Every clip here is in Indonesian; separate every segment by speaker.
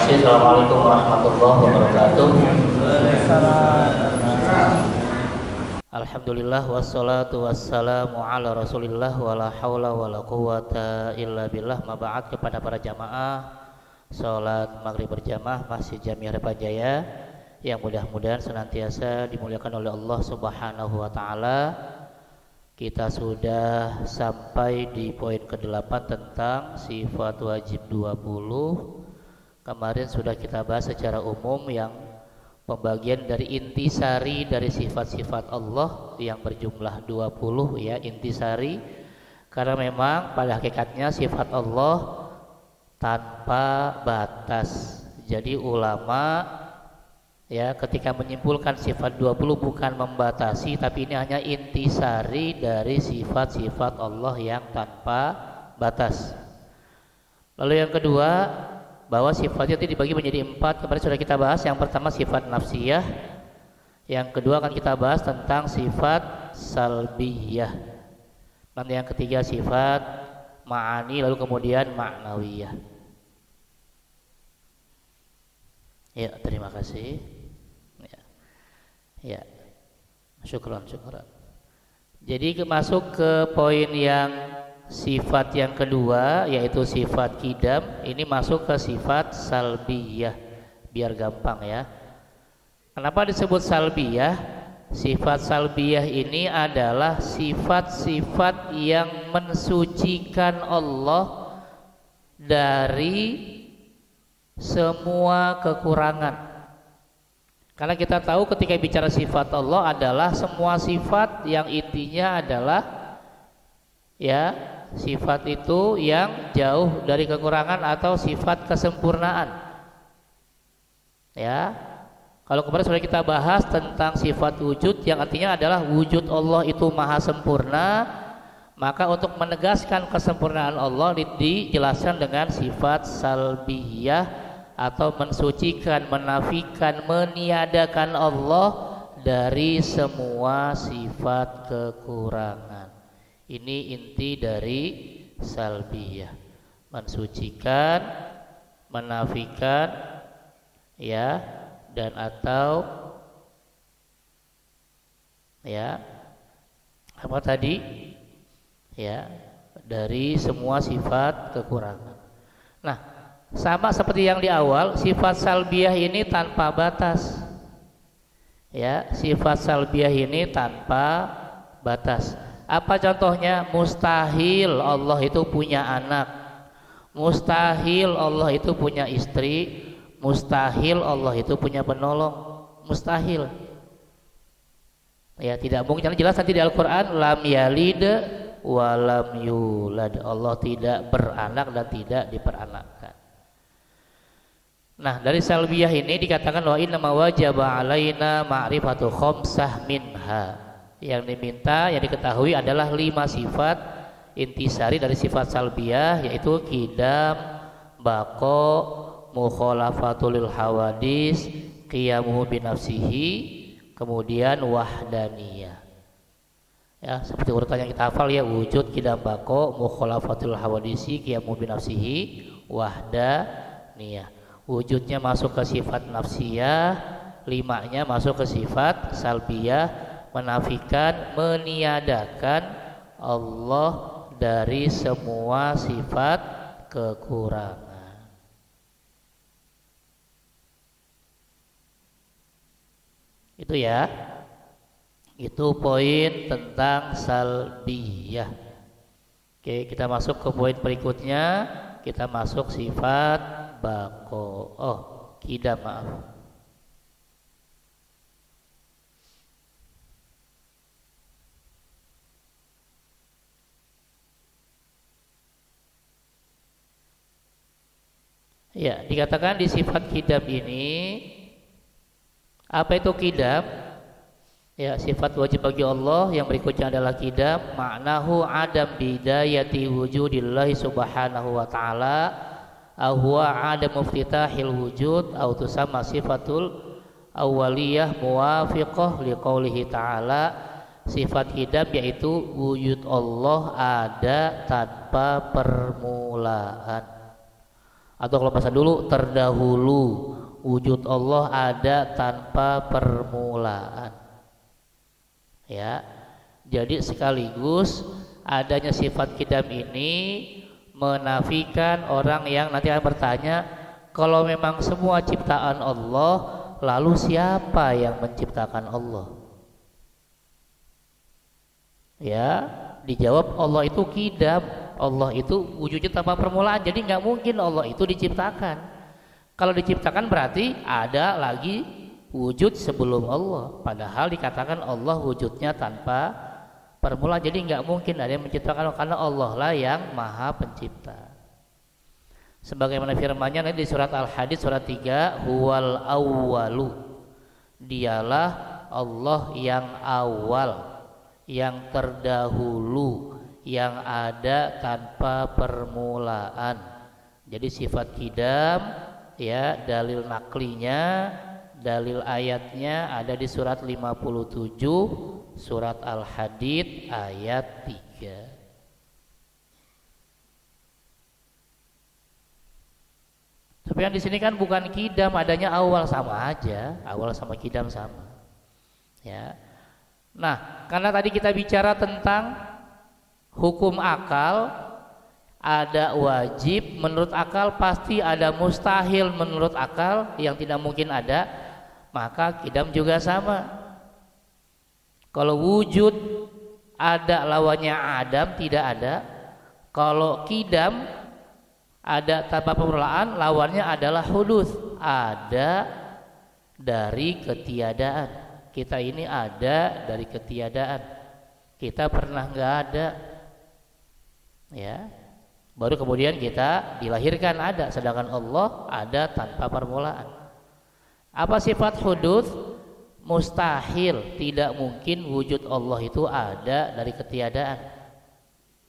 Speaker 1: kasih. Assalamualaikum warahmatullahi wabarakatuh. Alhamdulillah wassalatu wassalamu ala rasulillah wala hawla wala quwata illa billah. Maba'at, kepada para jamaah salat maghrib berjamaah Masjid Jami Harapan Jaya yang mudah-mudahan senantiasa dimuliakan oleh Allah Subhanahu wa taala. Kita sudah sampai di poin ke-8 tentang sifat wajib 20. Kemarin sudah kita bahas secara umum yang pembagian dari intisari dari sifat-sifat Allah yang berjumlah 20 ya, intisari. Karena memang pada hakikatnya sifat Allah tanpa batas. Jadi ulama ya ketika menyimpulkan sifat 20 bukan membatasi, tapi ini hanya intisari dari sifat-sifat Allah yang tanpa batas. Lalu yang kedua, bahwa sifatnya itu dibagi menjadi 4. Kemarin sudah kita bahas. Yang pertama sifat nafsiyah, yang kedua akan kita bahas tentang sifat salbiyah, nanti yang ketiga sifat ma'ani, lalu kemudian ma'nawiyah. Ya, terima kasih. Ya, syukran. Jadi masuk ke poin yang sifat yang kedua, yaitu sifat kidam. Ini masuk ke sifat salbiyah, biar gampang ya. Kenapa disebut salbiyah? Sifat salbiyah ini adalah sifat-sifat yang mensucikan Allah dari semua kekurangan. Karena kita tahu ketika bicara sifat Allah adalah semua sifat yang intinya adalah ya sifat itu yang jauh dari kekurangan atau sifat kesempurnaan. Ya, kalau kemarin sudah kita bahas tentang sifat wujud yang artinya adalah wujud Allah itu maha sempurna, maka untuk menegaskan kesempurnaan Allah dijelaskan dengan sifat salbiyah atau mensucikan, menafikan, meniadakan Allah dari semua sifat kekurangan. Ini inti dari salbiyah, mensucikan, menafikan ya, dan atau ya apa tadi ya, dari semua sifat kekurangan. Nah, sama seperti yang di awal, sifat salbiyah ini tanpa batas. Ya, sifat salbiyah ini tanpa batas. Apa contohnya? Mustahil Allah itu punya anak. Mustahil Allah itu punya istri. Mustahil Allah itu punya penolong. Mustahil. Ya, tidak mungkin. Jelas nanti di Al-Qur'an, lam yalid wa lam yulad. Allah tidak beranak dan tidak diperanakkan. Nah, dari salbiyah ini dikatakan wa inna ma wajaba alaina ma'rifatu khamsah minha. Yang diminta, yang diketahui adalah 5 sifat intisari dari sifat salbiyah, yaitu qidam, baqo, mukhalafatul lil hawadis, qiyamuhu binafsihi, kemudian wahdaniyah. Ya, seperti urutan yang kita hafal ya, wujud, qidam, baqo, mukhalafatul hawadisi, qiyamuhu binafsihi, wahdaniyah. Wujudnya masuk ke sifat nafsiyah, 5-nya masuk ke sifat salbiyah, menafikan, meniadakan Allah dari semua sifat kekurangan. Itu ya, itu poin tentang salbiyah. Oke, kita masuk ke poin berikutnya. Kita masuk sifat bako. Oh, qidam, maaf. Ya, dikatakan di sifat qidam ini, apa itu qidam? Ya, sifat wajib bagi Allah yang berikutnya adalah qidam, maknahu adam bidayati wujudillahi subhanahu wa ta'ala, huwa adam muftitahil wujud, au tusamma sifatul awaliyah muwafiqah liqaulihi ta'ala. Sifat qidam yaitu wujud Allah ada tanpa permulaan. Atau kalau bahasa dulu terdahulu, wujud Allah ada tanpa permulaan. Ya. Jadi sekaligus adanya sifat qidam ini menafikan orang yang nanti akan bertanya, kalau memang semua ciptaan Allah, lalu siapa yang menciptakan Allah? Ya, dijawab Allah itu qidam, Allah itu wujudnya tanpa permulaan, jadi nggak mungkin Allah itu diciptakan. Kalau diciptakan berarti ada lagi wujud sebelum Allah, padahal dikatakan Allah wujudnya tanpa permulaan, jadi nggak mungkin ada yang menciptakan, karena Allah lah yang maha pencipta. Sebagaimana firman-Nya di surat Al-Hadid surat 3, huwal awwalu, dialah Allah yang awal, yang terdahulu, yang ada tanpa permulaan. Jadi sifat qidam, ya, dalil naklinya, dalil ayatnya ada di surat 57 surat Al-Hadid ayat 3. Tapi yang di sini kan bukan qidam, adanya awal, sama aja, awal sama qidam sama. Ya. Nah, karena tadi kita bicara tentang hukum akal, ada wajib menurut akal, pasti ada mustahil menurut akal yang tidak mungkin ada, maka qidam juga sama. Kalau wujud ada lawannya adam, tidak ada. Kalau qidam ada tanpa permulaan, lawannya adalah huduts, ada dari ketiadaan. Kita ini ada dari ketiadaan, kita pernah nggak ada, ya, baru kemudian kita dilahirkan ada, sedangkan Allah ada tanpa permulaan. Apa sifat huduts? Mustahil, tidak mungkin wujud Allah itu ada dari ketiadaan,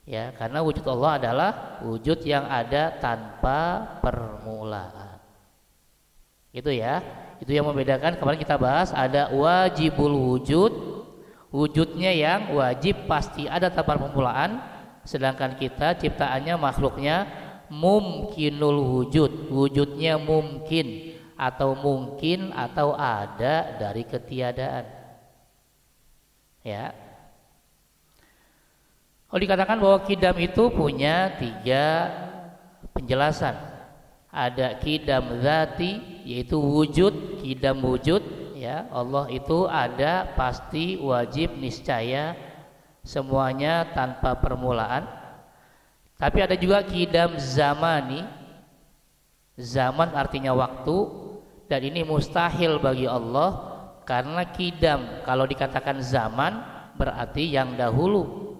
Speaker 1: ya, karena wujud Allah adalah wujud yang ada tanpa permulaan. Itu ya, itu yang membedakan. Kemarin kita bahas ada wajibul wujud, wujudnya yang wajib pasti ada tanpa permulaan, sedangkan kita ciptaannya, makhluknya mumkinul wujud, wujudnya mungkin atau mungkin atau ada dari ketiadaan. Ya. Kalau dikatakan bahwa qidam itu punya 3 penjelasan. Ada qidam dzati, yaitu wujud, qidam wujud, ya, Allah itu ada, pasti, wajib, niscaya, semuanya tanpa permulaan. Tapi ada juga qidam zamani, zaman artinya waktu, dan ini mustahil bagi Allah, karena qidam kalau dikatakan zaman berarti yang dahulu.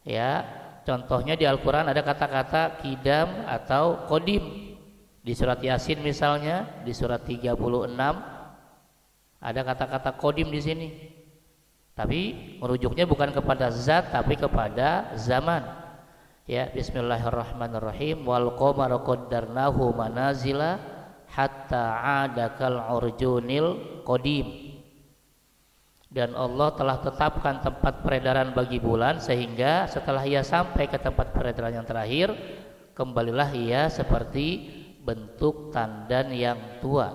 Speaker 1: Ya, contohnya di Al-Quran ada kata-kata qidam atau qadim. Di surat Yasin misalnya, di surat 36 ada kata-kata qadim di sini. Tapi merujuknya bukan kepada zat tapi kepada zaman. Ya, bismillahirrahmanirrahim. Wal qamara qaddarnahu manazila hatta 'adakal urjunil qadim. Dan Allah telah tetapkan tempat peredaran bagi bulan, sehingga setelah ia sampai ke tempat peredaran yang terakhir, kembalilah ia seperti bentuk tandan yang tua.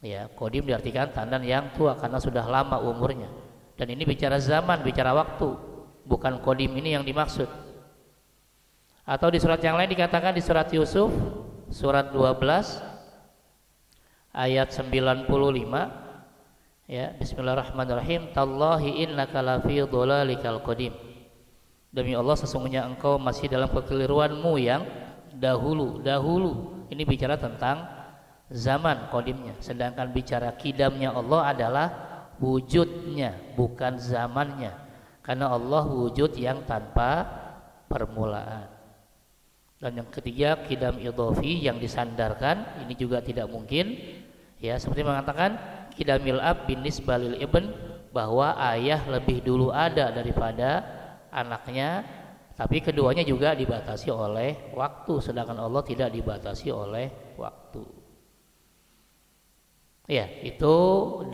Speaker 1: Ya, qadim diartikan tandan yang tua karena sudah lama umurnya. Dan ini bicara zaman, bicara waktu, bukan qadim ini yang dimaksud. Atau di surat yang lain dikatakan di surat Yusuf surat 12 ayat 95, ya, bismillahirrahmanirrahim, tallahi innaka lafi dhalalikal qadim. Demi Allah, sesungguhnya engkau masih dalam kekeliruanmu yang dahulu. Ini bicara tentang zaman qadimnya, sedangkan bicara qidamnya Allah adalah wujudnya, bukan zamannya, karena Allah wujud yang tanpa permulaan. Dan yang ketiga, qidam idhofi yang disandarkan, ini juga tidak mungkin, ya, seperti mengatakan qidamil ab bin nisbalil ibn, bahwa ayah lebih dulu ada daripada anaknya, tapi keduanya juga dibatasi oleh waktu, sedangkan Allah tidak dibatasi oleh waktu. Ya, itu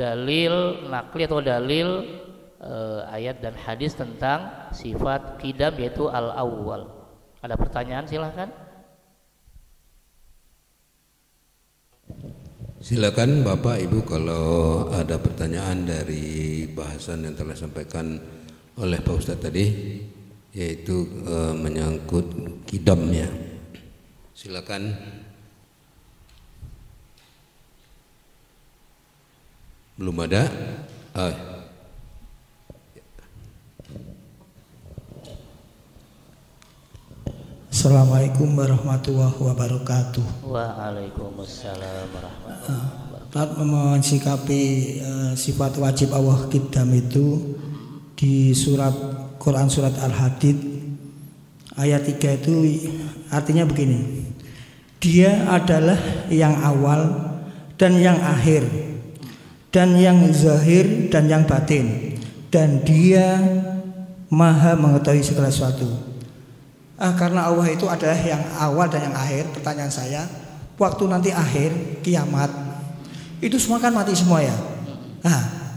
Speaker 1: dalil nakli atau dalil ayat dan hadis tentang sifat qidam, yaitu al-awwal. Ada pertanyaan silahkan.
Speaker 2: Silakan Bapak Ibu kalau ada pertanyaan dari bahasan yang telah disampaikan oleh Pak Ustadz tadi, yaitu menyangkut kidamnya. Silakan. Belum ada?
Speaker 3: Assalamualaikum warahmatullahi wabarakatuh.
Speaker 1: Waalaikumsalam warahmatullahi wabarakatuh.
Speaker 3: Mensikapi sifat wajib Allah qidam itu di Quran surat Al-Hadid ayat 3 itu artinya begini. Dia adalah yang awal dan yang akhir, dan yang zahir dan yang batin, dan dia maha mengetahui segala sesuatu. Karena Allah itu adalah yang awal dan yang akhir, pertanyaan saya, waktu nanti akhir kiamat itu semua kan mati semua ya.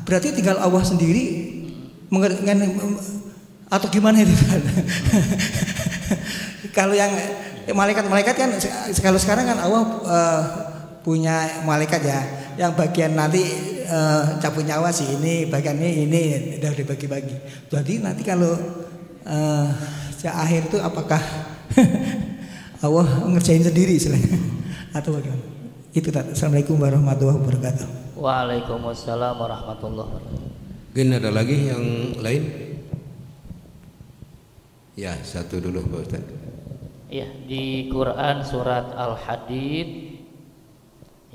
Speaker 3: Berarti tinggal Allah sendiri atau gimana itu kan? Kalau yang malaikat kan kalau sekarang kan Allah punya malaikat ya, yang bagian nanti cabut nyawa sih ini, bagian ini udah dibagi-bagi. Jadi nanti kalau akhir itu apakah Allah ngerjain sendiri istilahnya atau bagaimana? Itu tak. Assalamualaikum warahmatullahi wabarakatuh.
Speaker 1: Waalaikumsalam warahmatullahi wabarakatuh.
Speaker 2: Mungkin ada lagi yang lain? Ya, satu dulu Pak Ustaz.
Speaker 1: Ya, di Quran surat Al-Hadid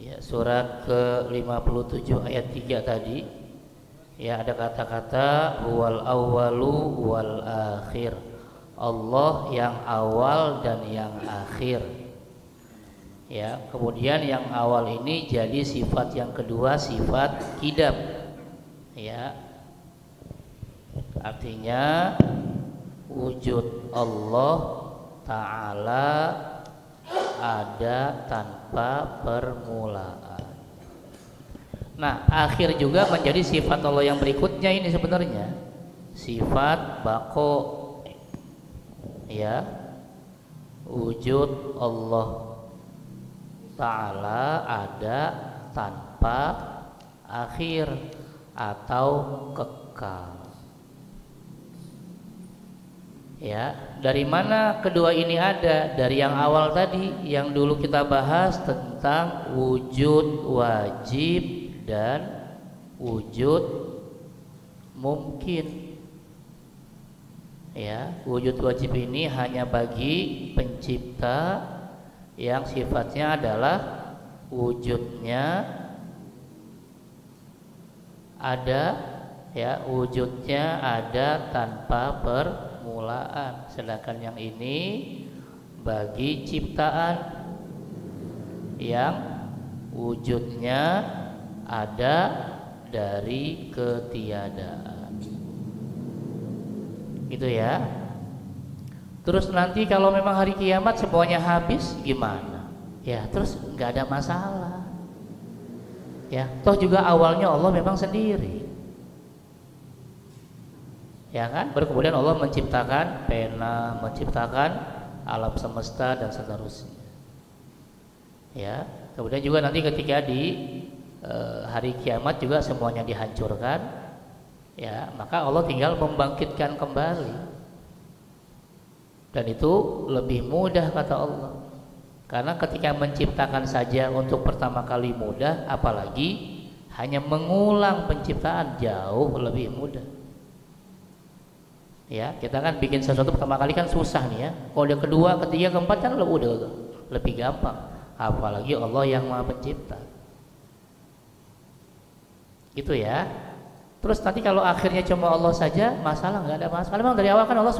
Speaker 1: ya, surat ke-57 ayat 3 tadi ya, ada kata-kata huwal awwalu wal akhir. Allah yang awal dan yang akhir. Ya, kemudian yang awal ini jadi sifat yang kedua, sifat qidam. Ya. Artinya wujud Allah Ta'ala ada tanpa permulaan. Nah, akhir juga menjadi sifat Allah yang berikutnya ini sebenarnya. Sifat baqo. Ya, wujud Allah Ta'ala ada tanpa akhir atau kekal. Ya, dari mana kedua ini ada? Dari yang awal tadi yang dulu kita bahas tentang wujud wajib dan wujud mungkin. Ya, wujud wajib ini hanya bagi pencipta yang sifatnya adalah wujudnya ada, ya, wujudnya ada tanpa permulaan. Sedangkan yang ini bagi ciptaan yang wujudnya ada dari ketiadaan. Gitu ya. Terus nanti kalau memang hari kiamat semuanya habis gimana? Ya, terus nggak ada masalah. Ya, toh juga awalnya Allah memang sendiri. Ya kan? Baru kemudian Allah menciptakan pena, menciptakan alam semesta dan seterusnya. Ya, kemudian juga nanti ketika di hari kiamat juga semuanya dihancurkan. Ya, maka Allah tinggal membangkitkan kembali. Dan itu lebih mudah kata Allah. Karena ketika menciptakan saja untuk pertama kali mudah, apalagi hanya mengulang penciptaan jauh lebih mudah. Ya, kita kan bikin sesuatu pertama kali kan susah nih ya. Kalau udah kedua, ketiga, keempat kan udah lebih gampang. Apalagi Allah yang Maha Pencipta. Gitu ya. Terus nanti kalau akhirnya cuma Allah saja, masalah nggak ada masalah. Memang dari awal kan Allah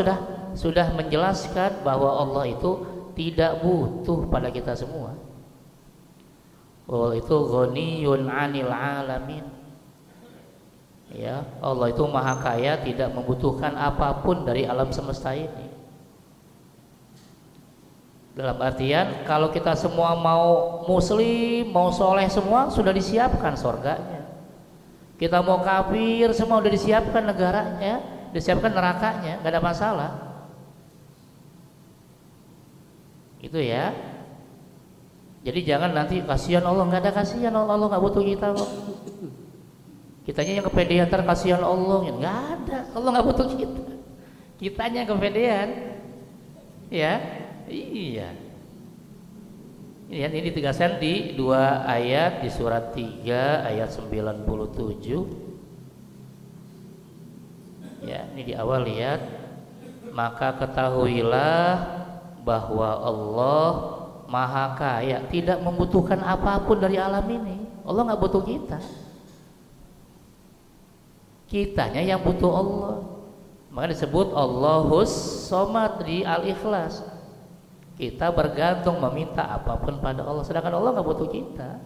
Speaker 1: sudah menjelaskan bahwa Allah itu tidak butuh pada kita semua. Allah itu ghaniyun 'anil 'alamin. Ya, Allah itu maha kaya, tidak membutuhkan apapun dari alam semesta ini. Dalam artian kalau kita semua mau muslim, mau soleh semua sudah disiapkan surganya. Kita mau kafir semua udah disiapkan negaranya, disiapkan nerakanya, nggak ada masalah. Itu ya. Jadi jangan nanti kasihan Allah, nggak ada kasihan Allah nggak butuh kita kok. Kitanya yang kepedean, ntar kasihan Allah, nggak ada. Allah nggak butuh kita. Kitanya yang kepedean, ya, iya. Ini ditegaskan di 2 ayat di surat 3 ayat 97. Ya, ini di awal lihat, maka ketahuilah bahwa Allah Maha Kaya, tidak membutuhkan apapun dari alam ini. Allah nggak butuh kita. Kitanya yang butuh Allah. Maka disebut Allahus Somad di Al-Ikhlas. Kita bergantung meminta apapun pada Allah, sedangkan Allah nggak butuh kita.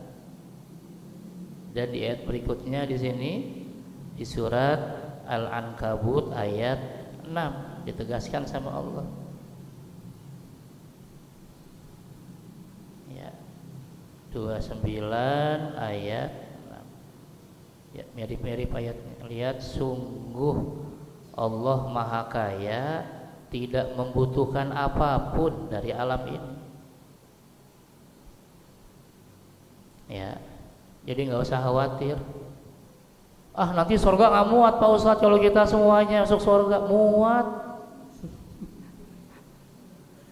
Speaker 1: Dan di ayat berikutnya di sini di surat Al-Ankabut ayat 6 ditegaskan sama Allah. Ya. 29 ayat 6. Ya, mirip-mirip ayatnya. Lihat, sungguh Allah Maha Kaya, tidak membutuhkan apapun dari alam ini. Ya, jadi nggak usah khawatir. Ah, nanti surga nggak muat Pak Ustadz kalau kita semuanya masuk surga. Muat.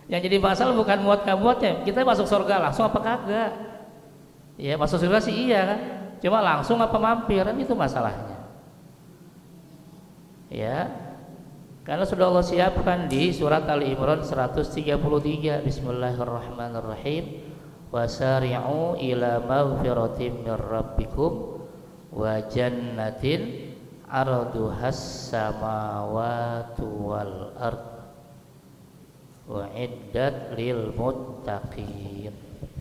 Speaker 1: Yang jadi masalah bukan muat nggak muatnya. Kita masuk surga langsung apa kagak? Ya, masuk surga sih iya kan. Cuma langsung apa mampir, kan itu masalahnya. Ya. Karena sudah Allah siapkan di surat Ali Imran 133. Bismillahirrahmanirrahim. Wasari'u ila maghfiratin mir rabbikum wa jannatin arduhas samawati wal ard wa iddat lil muttaqin.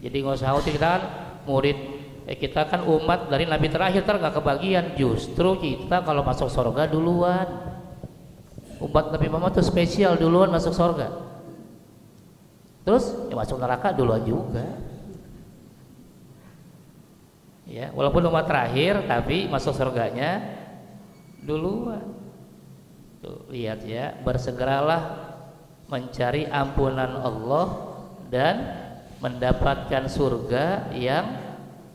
Speaker 1: Jadi nggak usah khawatir, kita kan murid, kita kan umat dari Nabi terakhir, nggak kebagian. Justru kita kalau masuk surga duluan. Umat Nabi Muhammad itu spesial, duluan masuk surga. Terus ya masuk neraka duluan juga. Ya, walaupun umat terakhir tapi masuk surganya duluan. Tuh, lihat ya, bersegeralah mencari ampunan Allah dan mendapatkan surga yang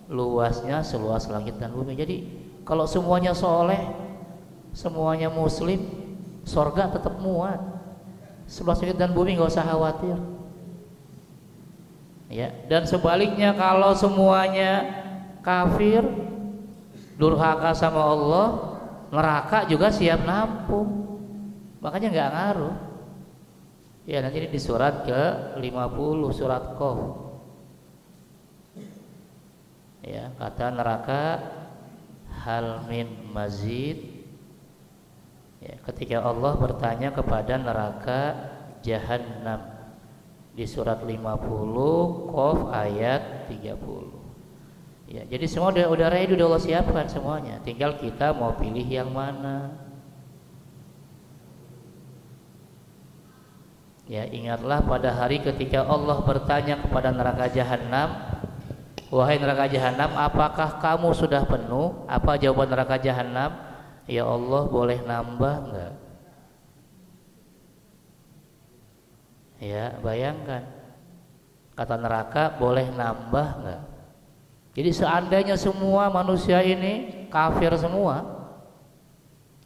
Speaker 1: luasnya seluas langit dan bumi. Jadi kalau semuanya soleh, semuanya muslim, surga tetap muat. Seluas langit dan bumi, nggak usah khawatir. Ya, dan sebaliknya kalau semuanya kafir, durhaka sama Allah, neraka juga siap nampung. Makanya nggak ngaruh. Ya, nanti di surat ke-50 surat Qaf. Ya, kata neraka, hal min mazid. Ya, ketika Allah bertanya kepada neraka Jahannam di surat 50 Qaf ayat 30. Ya, jadi semua udah ready, udah Allah siapkan semuanya. Tinggal kita mau pilih yang mana. Ya, ingatlah pada hari ketika Allah bertanya kepada neraka Jahannam, wahai neraka Jahannam, apakah kamu sudah penuh? Apa jawaban neraka Jahannam? Ya Allah, boleh nambah enggak? Ya, bayangkan. Kata neraka, boleh nambah enggak? Jadi seandainya semua manusia ini kafir semua,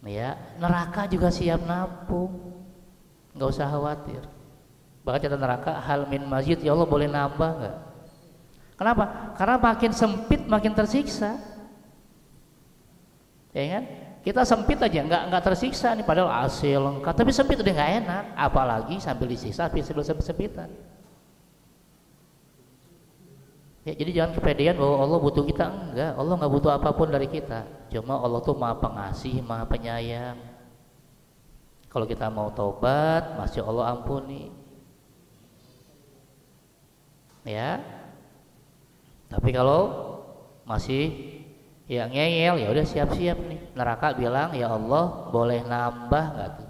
Speaker 1: ya, neraka juga siap nampung. Enggak usah khawatir. Bahkan kata neraka, hal min mazid, ya Allah boleh nambah enggak? Kenapa? Karena makin sempit makin tersiksa. Ya kan? Kita sempit aja nggak tersiksa nih, padahal AC lengkap, tapi sempit udah nggak enak, apalagi sambil disiksa sambil sempitan. Ya, jadi jangan kepedean bahwa Allah butuh kita, enggak. Allah nggak butuh apapun dari kita. Cuma Allah tuh Maha Pengasih, Maha Penyayang. Kalau kita mau tobat, masya Allah ampuni. Ya. Tapi kalau masih ya ngeyel, ya udah siap-siap nih. Neraka bilang, ya Allah boleh nambah nggak tuh?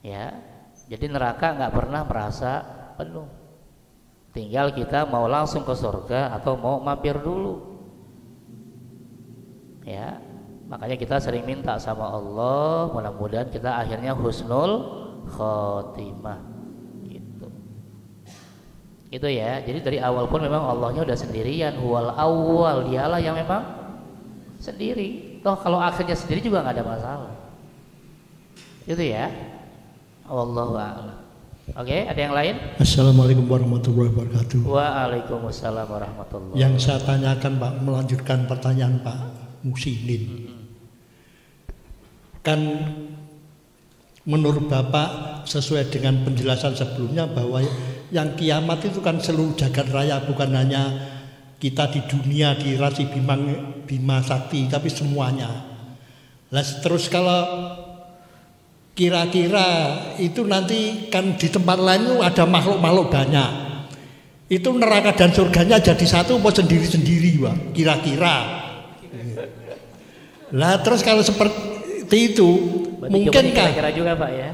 Speaker 1: Ya, jadi neraka nggak pernah merasa penuh. Tinggal kita mau langsung ke surga atau mau mampir dulu. Ya, makanya kita sering minta sama Allah, mudah-mudahan kita akhirnya husnul khotimah. Gitu. Gitu ya. Jadi dari awal pun memang Allahnya udah sendirian, huwal awwal, dialah yang memang sendiri. Toh kalau akhirnya sendiri juga nggak ada masalah. Gitu ya. Wallahu a'lam. Oke, ada yang lain?
Speaker 4: Assalamualaikum warahmatullahi wabarakatuh.
Speaker 1: Waalaikumsalam warahmatullahi.
Speaker 4: Yang saya tanyakan Pak, melanjutkan pertanyaan Pak Musinin. Kan menurut Bapak sesuai dengan penjelasan sebelumnya bahwa yang kiamat itu kan seluruh jagat raya, bukan hanya kita di dunia di rasi Bima Sakti, tapi semuanya. Lah terus kalau kira-kira itu nanti kan di tempat lain itu ada makhluk-makhluk banyak. Itu neraka dan surganya jadi satu mau sendiri-sendiri Pak, kira-kira. Lah terus kalau seperti itu, mungkin kan
Speaker 1: kira-kira juga Pak ya.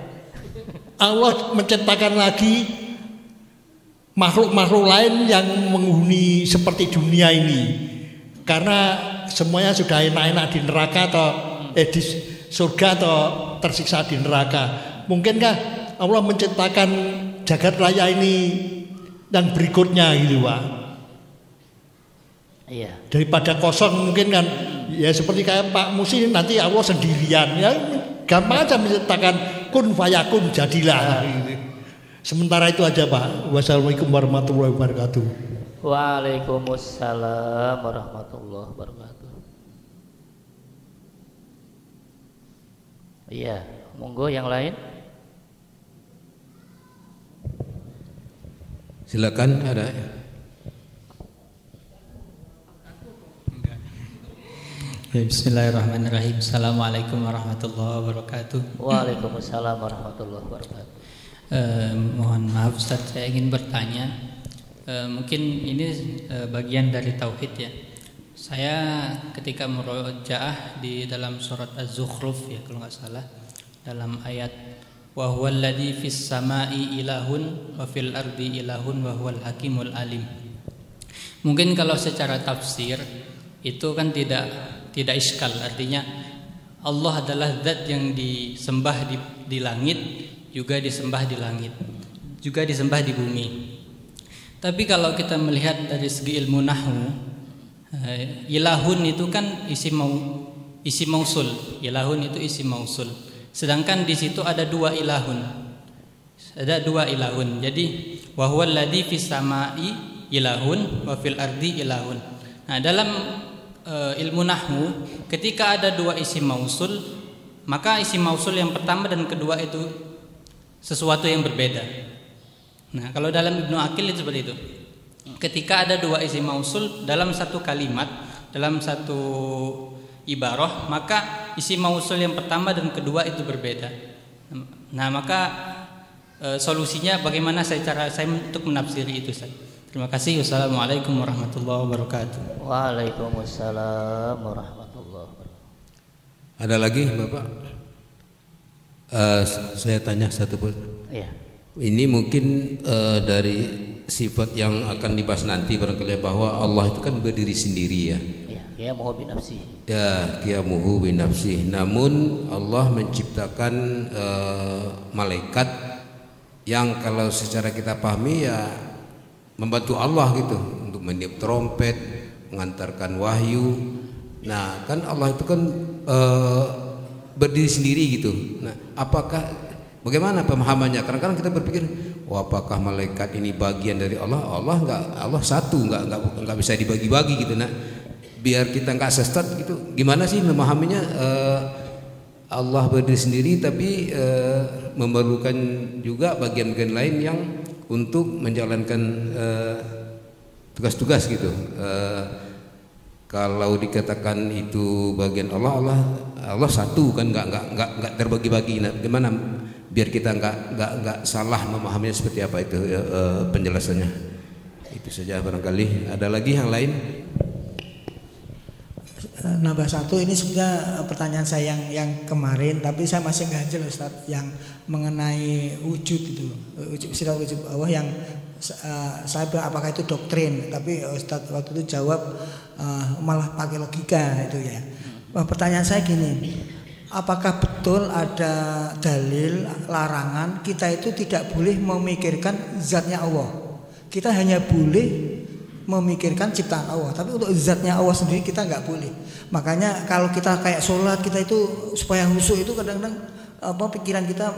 Speaker 4: Allah menciptakan lagi makhluk-makhluk lain yang menghuni seperti dunia ini. Karena semuanya sudah enak-enak di neraka atau di surga atau tersiksa di neraka. Mungkinkah Allah menciptakan jagat raya ini dan berikutnya gitu Pak?
Speaker 1: Iya.
Speaker 4: Daripada kosong mungkin kan ya seperti kayak Pak Musi nanti Allah sendirian ya, gampang aja menciptakan kun fayakun jadilah. Sementara itu aja Pak. Wassalamualaikum warahmatullahi wabarakatuh.
Speaker 1: Waalaikumsalam warahmatullahi wabarakatuh. Iya, monggo yang lain.
Speaker 2: Silakan, ada.
Speaker 5: Bismillahirrahmanirrahim. Assalamualaikum warahmatullahi wabarakatuh.
Speaker 1: Waalaikumsalam warahmatullahi wabarakatuh.
Speaker 5: Mohon maaf Ustaz, saya ingin bertanya. Mungkin ini bagian dari tauhid ya. Saya ketika murojaah di dalam surat Az-Zukhruf ya kalau nggak salah, dalam ayat wa huwal ladzi fis samai ilahun wa fil ardi ilahun wa huwal hakimul alim. Mungkin kalau secara tafsir itu kan tidak iskal, artinya Allah adalah zat yang disembah di langit, juga disembah di langit, juga disembah di bumi. Tapi kalau kita melihat dari segi ilmu nahwu, ilahun itu kan isi mausul, ilahun itu isi mausul. Sedangkan di situ ada dua ilahun. Jadi wa huwal ladzi fis samai ilahun wa fil ardi ilahun. Nah, dalam ilmu nahwu ketika ada dua isim mausul, maka isim mausul yang pertama dan kedua itu sesuatu yang berbeda. Nah, kalau dalam Ibnu Aqil itu seperti itu. Ketika ada dua isim mausul dalam satu kalimat, dalam satu ibarah, maka isim mausul yang pertama dan kedua itu berbeda. Nah, maka solusinya bagaimana cara saya untuk menafsiri itu, Ustaz? Terima kasih. Wassalamualaikum warahmatullahi wabarakatuh.
Speaker 1: Waalaikumsalam warahmatullahi wabarakatuh.
Speaker 2: Ada lagi Bapak? Saya tanya satu pun.
Speaker 1: Iya.
Speaker 2: Ini mungkin dari sifat yang akan dibahas nanti barangkali bahwa Allah itu kan berdiri sendiri ya.
Speaker 1: Iya, qiyamuhu bi nafsihi.
Speaker 2: Ya, qiyamuhu bi nafsihi. Namun Allah menciptakan malaikat yang kalau secara kita pahami ya membantu Allah gitu untuk meniup trompet, mengantarkan wahyu. Nah, kan Allah itu kan berdiri sendiri gitu. Nah, bagaimana pemahamannya? Kadang-kadang kita berpikir, apakah malaikat ini bagian dari Allah? Allah satu, nggak bisa dibagi-bagi gitu. Nah, biar kita nggak sesat gitu. Gimana sih memahaminya? Allah berdiri sendiri, tapi memerlukan juga bagian-bagian lain yang untuk menjalankan tugas-tugas gitu. Kalau dikatakan itu bagian Allah satu kan nggak terbagi-bagi. Nah, gimana biar kita nggak salah memahaminya seperti apa itu penjelasannya? Itu saja barangkali. Ada lagi yang lain?
Speaker 3: Nambah satu, ini sebenarnya pertanyaan saya yang kemarin, tapi saya masih ganjel Ustaz, yang mengenai wujud itu, wujud Allah yang saya bilang apakah itu doktrin, tapi Ustaz waktu itu jawab malah pakai logika itu ya. Pertanyaan saya gini, apakah betul ada dalil larangan kita itu tidak boleh memikirkan zatnya Allah? Kita hanya boleh memikirkan ciptaan Allah, tapi untuk zatnya Allah sendiri kita nggak boleh. Makanya kalau kita kayak sholat, kita itu supaya khusyuk itu kadang-kadang pikiran kita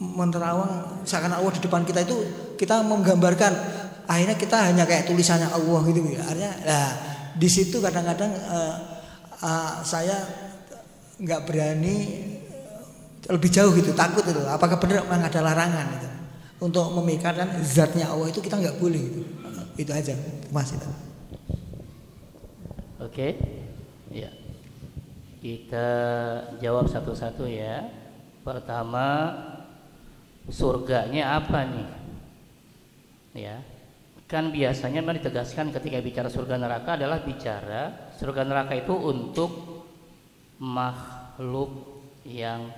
Speaker 3: menerawang seakan Allah di depan kita, itu kita menggambarkan, akhirnya kita hanya kayak tulisannya Allah gitu ya. Artinya di situ kadang-kadang saya nggak berani lebih jauh gitu, takut itu. Apakah benar memang ada larangan itu untuk memikirkan zatnya Allah, itu kita nggak boleh gitu. Itu aja Mas itu.
Speaker 1: Oke. Ya. Kita jawab satu-satu ya. Pertama, surganya apa nih? Ya. Kan biasanya memang ditegaskan ketika bicara surga neraka adalah bicara surga neraka itu untuk makhluk yang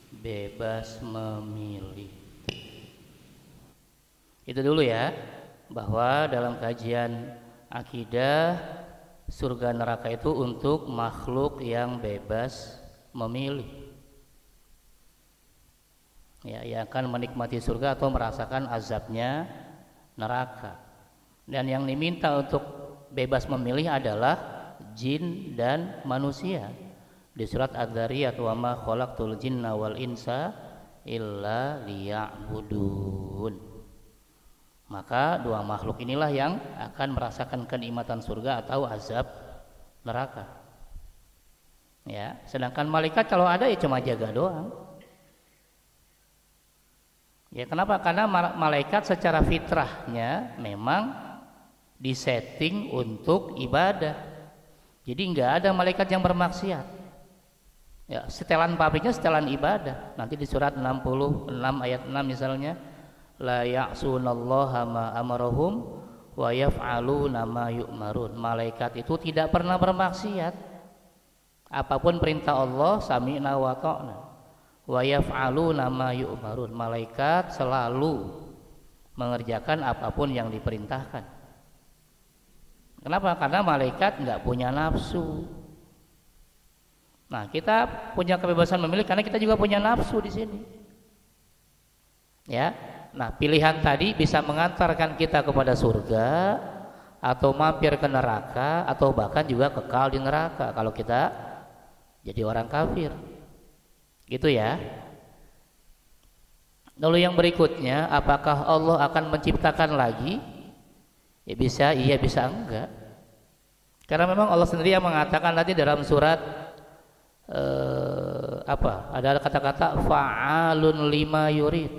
Speaker 1: bebas memilih. Itu dulu ya, bahwa dalam kajian akidah surga neraka itu untuk makhluk yang bebas memilih, ya, yang akan menikmati surga atau merasakan azabnya neraka. Dan yang diminta untuk bebas memilih adalah jin dan manusia. Di surat Adz-Dzariyat, wa ma khalaqtul jinna wal insa illa liya'budun. Maka dua makhluk inilah yang akan merasakan kenikmatan surga atau azab neraka. Ya, sedangkan malaikat kalau ada ya cuma jaga doang. Ya, kenapa? Karena malaikat secara fitrahnya memang disetting untuk ibadah. Jadi nggak ada malaikat yang bermaksiat. Ya, setelan pabriknya setelan ibadah. Nanti di surat 66 ayat 6 misalnya, la ya'sunallaha ma amarahum wa yaf'aluna ma yu'marun. Malaikat itu tidak pernah bermaksiat. Apapun perintah Allah, sami'na wa ta'na. Wa yaf'aluna ma yu'marun. Malaikat selalu mengerjakan apapun yang diperintahkan. Kenapa? Karena malaikat enggak punya nafsu. Nah, kita punya kebebasan memilih karena kita juga punya nafsu di sini. Ya. Nah, pilihan tadi bisa mengantarkan kita kepada surga atau mampir ke neraka atau bahkan juga kekal di neraka kalau kita jadi orang kafir. Gitu ya. Lalu yang berikutnya, apakah Allah akan menciptakan lagi? Ya bisa iya, bisa enggak. Karena memang Allah sendiri yang mengatakan tadi dalam surat ada kata-kata fa'alun lima yurid.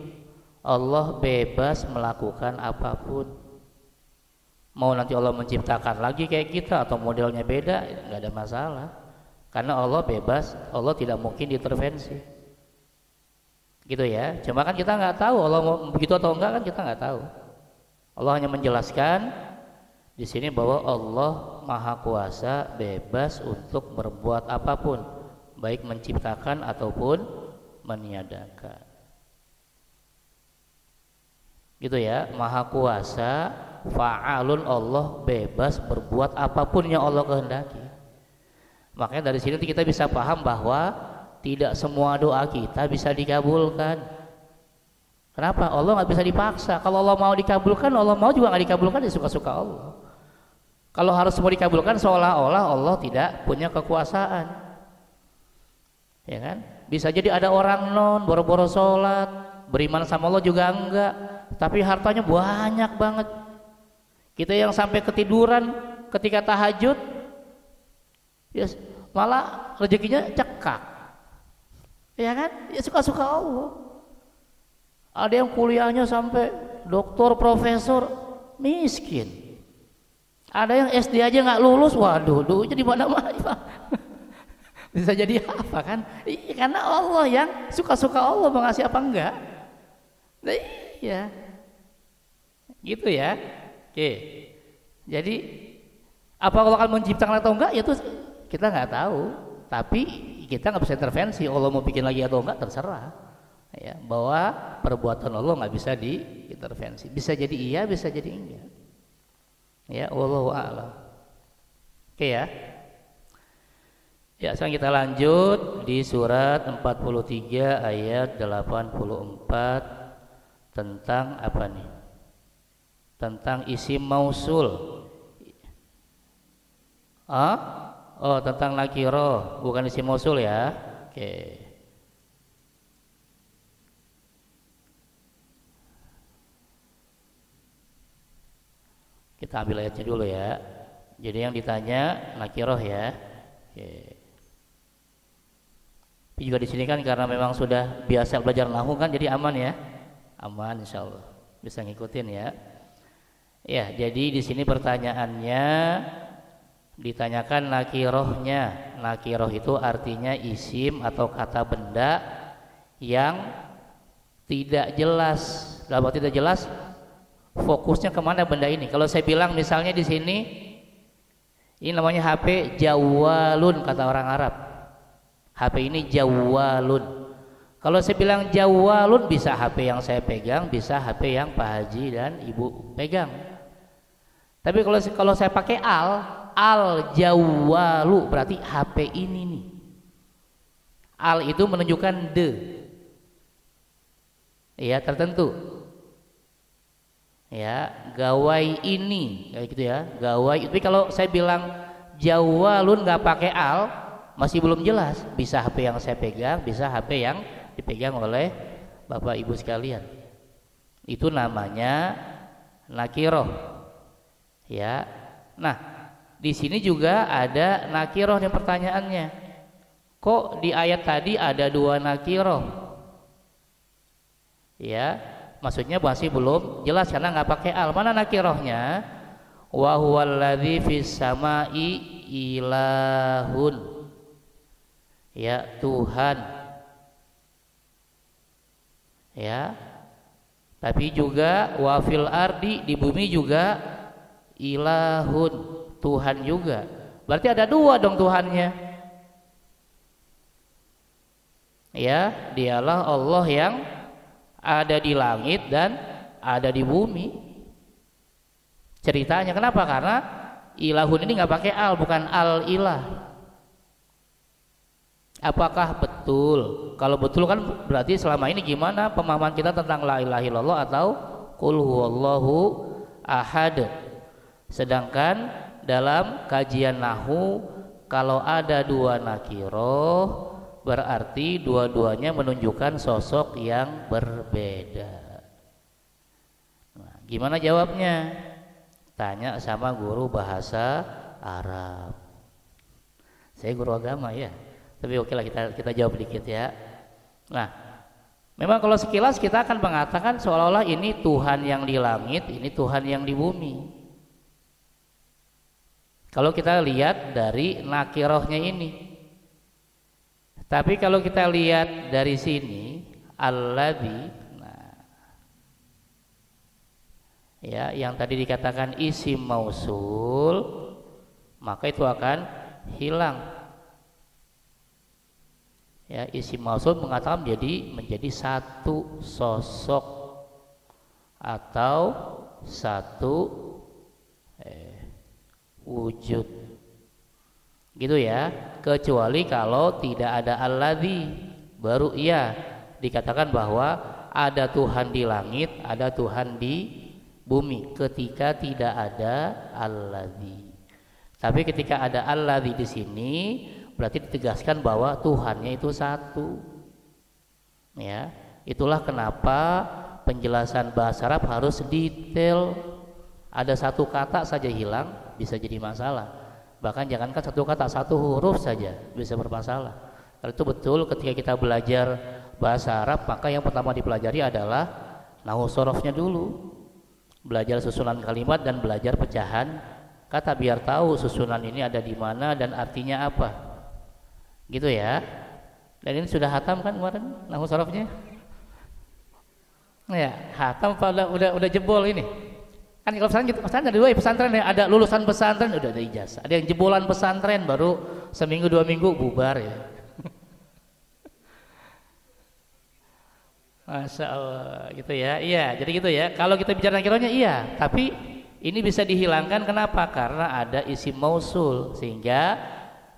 Speaker 1: Allah bebas melakukan apapun. Mau nanti Allah menciptakan lagi kayak kita atau modelnya beda, nggak ada masalah. Karena Allah bebas, Allah tidak mungkin diintervensi. Gitu ya. Cuma kan kita nggak tahu Allah mau begitu atau enggak, kan kita nggak tahu. Allah hanya menjelaskan di sini bahwa Allah Maha Kuasa, bebas untuk berbuat apapun, baik menciptakan ataupun meniadakan. Gitu ya, Maha Kuasa, fa'alun, Allah bebas berbuat apapun yang Allah kehendaki. Makanya dari sini kita bisa paham bahwa tidak semua doa kita bisa dikabulkan. Kenapa? Allah nggak bisa dipaksa. Kalau Allah mau dikabulkan, Allah mau juga nggak dikabulkan, ya suka-suka Allah. Kalau harus semua dikabulkan, seolah-olah Allah tidak punya kekuasaan. Ya kan? Bisa jadi ada orang boro-boro sholat, beriman sama Allah juga enggak, tapi hartanya banyak banget. Kita yang sampai ketiduran ketika tahajud, ya malah rezekinya cekak. Ya kan? Ya suka-suka Allah. Ada yang kuliahnya sampai doktor, profesor, miskin. Ada yang SD aja nggak lulus, waduh, duitnya di mana-mana. Bisa jadi apa kan? Iya, karena Allah yang suka-suka Allah mau ngasih apa enggak. Nah, iya, gitu ya. Oke, jadi apa Allah akan menciptakan atau enggak? Ya itu kita nggak tahu. Tapi kita nggak bisa intervensi. Allah mau bikin lagi atau enggak terserah. Ya, bahwa perbuatan Allah nggak bisa diintervensi. Bisa jadi iya, bisa jadi enggak. Ya, wallahu a'lam. Oke ya. Ya, sekarang kita lanjut di surat 43 ayat 84 tentang apa nih? tentang isim mausul. Oh, tentang nakiro, bukan isim mausul ya. Oke. Kita ambil ayatnya dulu ya. Jadi yang ditanya nakiroh ya. Oke. Tapi juga di sini kan karena memang sudah biasa belajar nahwu kan, jadi aman ya. Aman insyaallah. Bisa ngikutin ya. Ya, jadi di sini pertanyaannya ditanyakan nakirohnya. Nakiroh itu artinya isim atau kata benda yang tidak jelas. Dalam arti tidak jelas, fokusnya kemana benda ini. Kalau saya bilang misalnya di sini, ini namanya HP Jawalun kata orang Arab. HP ini Jawalun. Kalau saya bilang Jawalun, bisa HP yang saya pegang, bisa HP yang Pak Haji dan Ibu pegang. Tapi kalau saya pakai al Jawalu, berarti HP ini nih. Al itu menunjukkan de. Ya, tertentu. Ya, gawai ini, kayak gitu ya, gawai. Tapi kalau saya bilang Jawalun nggak pakai al, masih belum jelas. Bisa HP yang saya pegang, bisa HP yang dipegang oleh Bapak Ibu sekalian. Itu namanya nakiroh. Ya. Nah, di sini juga ada nakiroh yang pertanyaannya. Kok di ayat tadi ada 2 nakiroh? Ya, maksudnya masih belum jelas karena nggak pakai al. Mana nakirohnya? Wa huwallazi fis samai ilahun. Ya, Tuhan. Ya. Tapi juga wa fil ardi, di bumi juga ilahun, Tuhan juga. Berarti ada 2 dong Tuhannya. Ya, dialah Allah yang ada di langit dan ada di bumi. Ceritanya kenapa? Karena ilahun ini nggak pakai al, bukan al ilah. Apakah betul? Kalau betul kan berarti selama ini gimana pemahaman kita tentang la ilaha illallah atau qul huwallahu ahad. Sedangkan dalam kajian nahwu kalau ada 2 nakiroh berarti dua-duanya menunjukkan sosok yang berbeda. Nah, gimana jawabnya? Tanya sama guru bahasa Arab. Saya guru agama ya. Tapi oke lah kita jawab dikit ya. Nah, memang kalau sekilas kita akan mengatakan seolah-olah ini Tuhan yang di langit, ini Tuhan yang di bumi. Kalau kita lihat dari nakirohnya ini. Tapi kalau kita lihat dari sini alladzi, nah, ya yang tadi dikatakan isim mausul, maka itu akan hilang. Ya, isim mausul mengatakan menjadi satu sosok atau satu wujud. Gitu ya. Kecuali kalau tidak ada alladzi, baru iya dikatakan bahwa ada Tuhan di langit, ada Tuhan di bumi. Ketika tidak ada alladzi. Tapi ketika ada alladzi di sini berarti ditegaskan bahwa Tuhannya itu satu. Ya, itulah kenapa penjelasan bahasa Arab harus detail. Ada satu kata saja hilang bisa jadi masalah. Bahkan jangankan satu kata, satu huruf saja bisa bermasalah. Kalau itu betul ketika kita belajar bahasa Arab, maka yang pertama dipelajari adalah nahwu sorofnya dulu. Belajar susunan kalimat dan belajar pecahan kata biar tahu susunan ini ada di mana dan artinya apa. Gitu ya. Dan ini sudah hatam kan kemarin nahwu sorofnya? Ya, hatam udah jebol ini. Kan kalau pesantren ada 2 pesantren ya, ada lulusan pesantren udah ada ijazah. Ada yang jebolan pesantren baru seminggu 2 minggu bubar ya. Masya Allah gitu ya. Iya, jadi gitu ya. Kalau kita bicara nakirohnya iya, tapi ini bisa dihilangkan kenapa? Karena ada isim mausul sehingga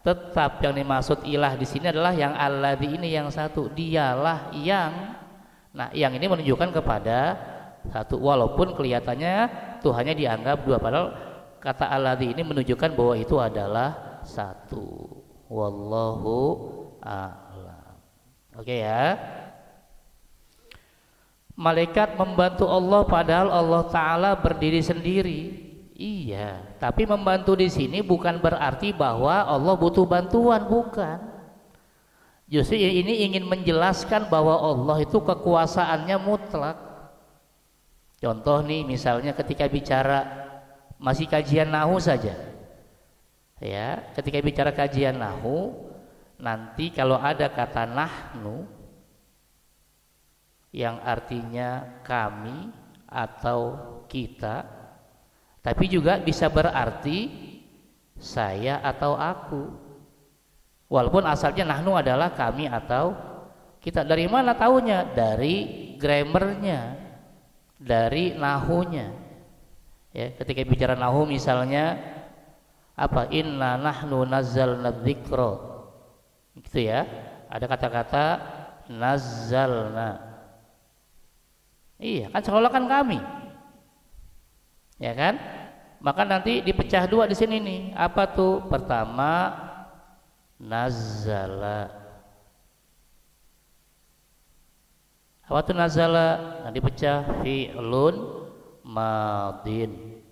Speaker 1: tetap yang dimaksud ilah di sini adalah yang alladzi ini yang satu, dialah yang. Nah, yang ini menunjukkan kepada satu walaupun kelihatannya Tuhannya dianggap dua, padahal kata alladzi ini menunjukkan bahwa itu adalah satu. Wallahu a'lam. Oke ya. Malaikat membantu Allah padahal Allah Ta'ala berdiri sendiri. Iya, tapi membantu di sini bukan berarti bahwa Allah butuh bantuan, bukan. Justru ini ingin menjelaskan bahwa Allah itu kekuasaannya mutlak. Contoh nih, misalnya ketika bicara masih kajian nahwu saja, ya, ketika bicara kajian nahwu, nanti kalau ada kata nahnu yang artinya kami atau kita, tapi juga bisa berarti saya atau aku. Walaupun asalnya nahnu adalah kami atau kita. Dari mana taunya? Dari grammarnya, dari nahunya. Ya, ketika bicara nahu misalnya apa? Inna nahnu nazzalna dzikra. Gitu ya. Ada kata-kata nazzalna. Iya, kan seolah kan kami. Ya kan? Maka nanti dipecah dua di sini nih. Apa tuh? Pertama nazzala. Apa tuh nazzala? Nah, dipecah fi'lun madin.